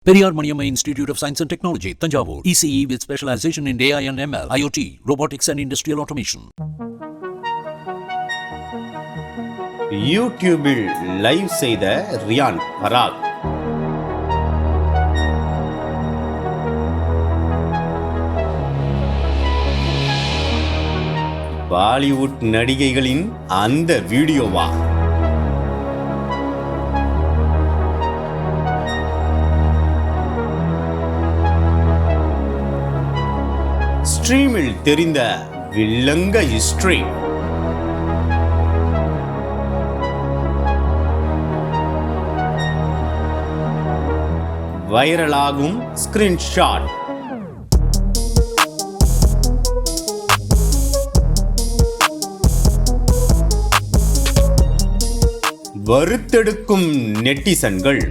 Periyar Maniamma Institute of Science and Technology, Tanjavur, ECE with specialization in AI and ML, IoT, robotics and industrial automation. யூடியூபில் live செய்த Ryan பராக். பாலிவுட் நடிகைகளின் அந்த வீடியோவா? ஸ்ட்ரீமில் தெரிந்த வில்லங்க history. வைரலாகும் screenshot. வறுத்தெடுக்கும் நெட்டிசன்கள்.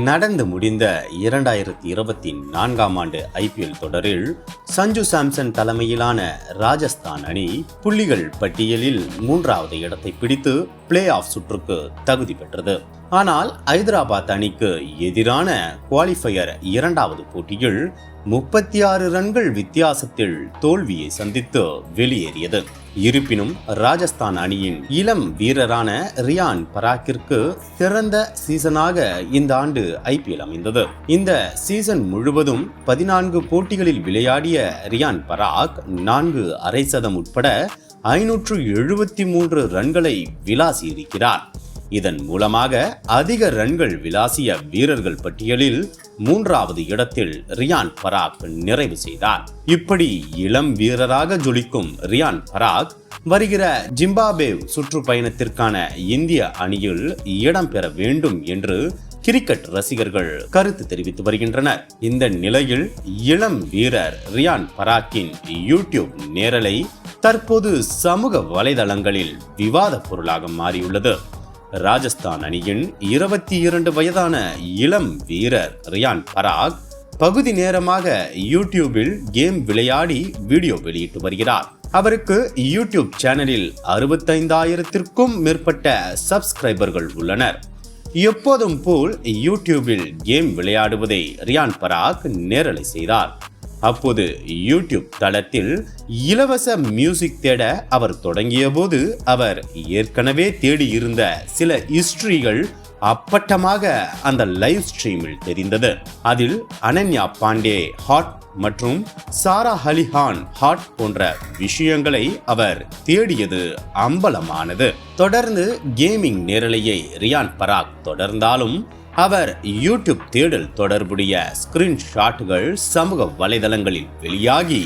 நடந்து முடிந்த 2024 ஆண்டு IPL தொடரில் சஞ்சு சாம்சன் தலைமையிலான ராஜஸ்தான் அணி புள்ளிகள் பட்டியலில் 3வது இடத்தை பிடித்து பிளே ஆஃப் சுற்றுக்கு தகுதி பெற்றது. ஆனால் ஐதராபாத் அணிக்கு எதிரான குவாலிஃபயர் 2வது போட்டியில் 36 ரன்கள் வித்தியாசத்தில் தோல்வியை சந்தித்து வெளியேறியது. இருப்பினும் ராஜஸ்தான் அணியின் இளம் வீரரான ரியான் பராக்கிற்கு சிறந்த சீசனாக இந்த ஆண்டு IPL அமைந்தது. இந்த சீசன் முழுவதும் 14 போட்டிகளில் விளையாடிய ரியான் பராக் 4 அரை சதம் உட்பட 573 ரன்களை விளாசியிருக்கிறார். இதன் மூலமாக அதிக ரன்கள் விளாசிய வீரர்கள் பட்டியலில் 3வது இடத்தில் ரியான் பராக் நிறைவு செய்தார். இப்படி இளம் வீரராக ஜொலிக்கும் ரியான் பராக் வருகிற ஜிம்பாப்வே சுற்றுப்பயணத்திற்கான இந்திய அணியில் இடம்பெற வேண்டும் என்று கிரிக்கெட் ரசிகர்கள் கருத்து தெரிவித்து வருகின்றனர். இந்த நிலையில் இளம் வீரர் ரியான் பராக்கின் யூடியூப் நேரலை தற்போது சமூக வலைதளங்களில் விவாத பொருளாக மாறியுள்ளது. ராஜஸ்தான் அணியின் 22 வயதான இளம் வீரர் ரியான் பராக் பகுதி நேரமாக யூடியூபில் கேம் விளையாடி வீடியோ வெளியிட்டு வருகிறார். அவருக்கு யூடியூப் சேனலில் 65,000த்திற்கும் மேற்பட்ட சப்ஸ்கிரைபர்கள் உள்ளனர். எப்போதும் போல் யூடியூபில் கேம் விளையாடுவதை ரியான் பராக் நேரலை செய்தார். அப்போது யூடியூப் தளத்தில் இலவச மியூசிக் தேட அவர் தொடங்கிய போது அவர் ஏற்கனவே தேடி இருந்த சில ஹிஸ்டரிகள் அப்பட்டமாக அந்த லைவ் ஸ்ட்ரீமில் தெரிந்தது. அதில் அனன்யா பாண்டே ஹாட் மற்றும் சாரா அலி கான் ஹாட் போன்ற விஷயங்களை அவர் தேடியது அம்பலமானது. தொடர்ந்து கேமிங் நேரலையை ரியான் பராக் தொடர்ந்தாலும் அவர் யூடியூப் தேடல் தொடர்புடைய ஸ்கிரீன்ஷாட்டுகள் சமூக வலைதளங்களில் வெளியாகி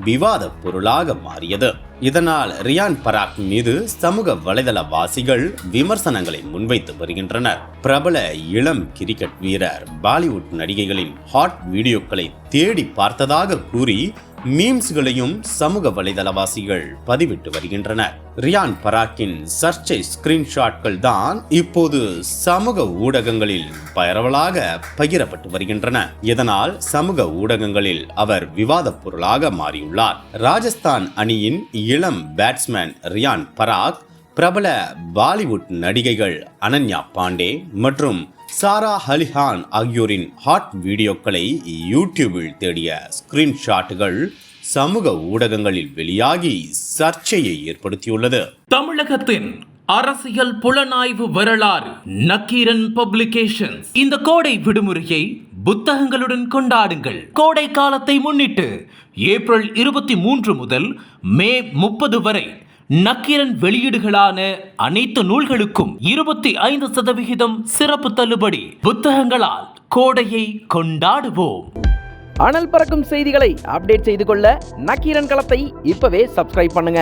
விவாத பொருளாக மாறியது. இதனால் ரியான் பராக் மீது சமூக வலைதள வாசிகள் விமர்சனங்களை முன்வைத்து வருகின்றனர். பிரபல இளம் கிரிக்கெட் வீரர் பாலிவுட் நடிகைகளின் ஹாட் வீடியோக்களை தேடி பார்த்ததாக கூறி மீம்ஸ்களையும் சமூக வலைதளவாசிகள் பதிவிட்டு வருகின்றனர். ரியான் பராக்கின் சர்ச்சை ஸ்கிரீன்ஷாட்கள் தான் இப்போது சமூக ஊடகங்களில் பரவலாக பகிரப்பட்டு வருகின்றன. இதனால் சமூக ஊடகங்களில் அவர் விவாத பொருளாக மாறியுள்ளார். ராஜஸ்தான் அணியின் இளம் பேட்ஸ்மேன் ரியான் பராக் பிரபல பாலிவுட் நடிகைகள் அனன்யா பாண்டே மற்றும் சாரா அலி கான் ஆகியோரின் ஹாட் வீடியோக்களை யூடியூபில் தேடிய ஸ்கிரீன்ஷாட்டுகள் சமூக ஊடகங்களில் வெளியாகி சர்ச்சையை ஏற்படுத்தியுள்ளது. தமிழகத்தின் அரசியல் புலனாய்வு வரலாறு நக்கீரன் பப்ளிகேஷன்ஸ். இந்த கோடை விடுமுறையை புத்தகங்களுடன் கொண்டாடுங்கள். கோடை காலத்தை முன்னிட்டு ஏப்ரல் 23 முதல் மே 30 வரை நக்கீரன் வெளியீடுகளான அனைத்து நூல்களுக்கும் 25% சிறப்பு தள்ளுபடி. புத்தகங்களால் கோடையை கொண்டாடுவோம். அனல் பறக்கும் செய்திகளை அப்டேட் செய்து கொள்ள நக்கீரன் களத்தை இப்பவே சப்ஸ்கிரைப் பண்ணுங்க.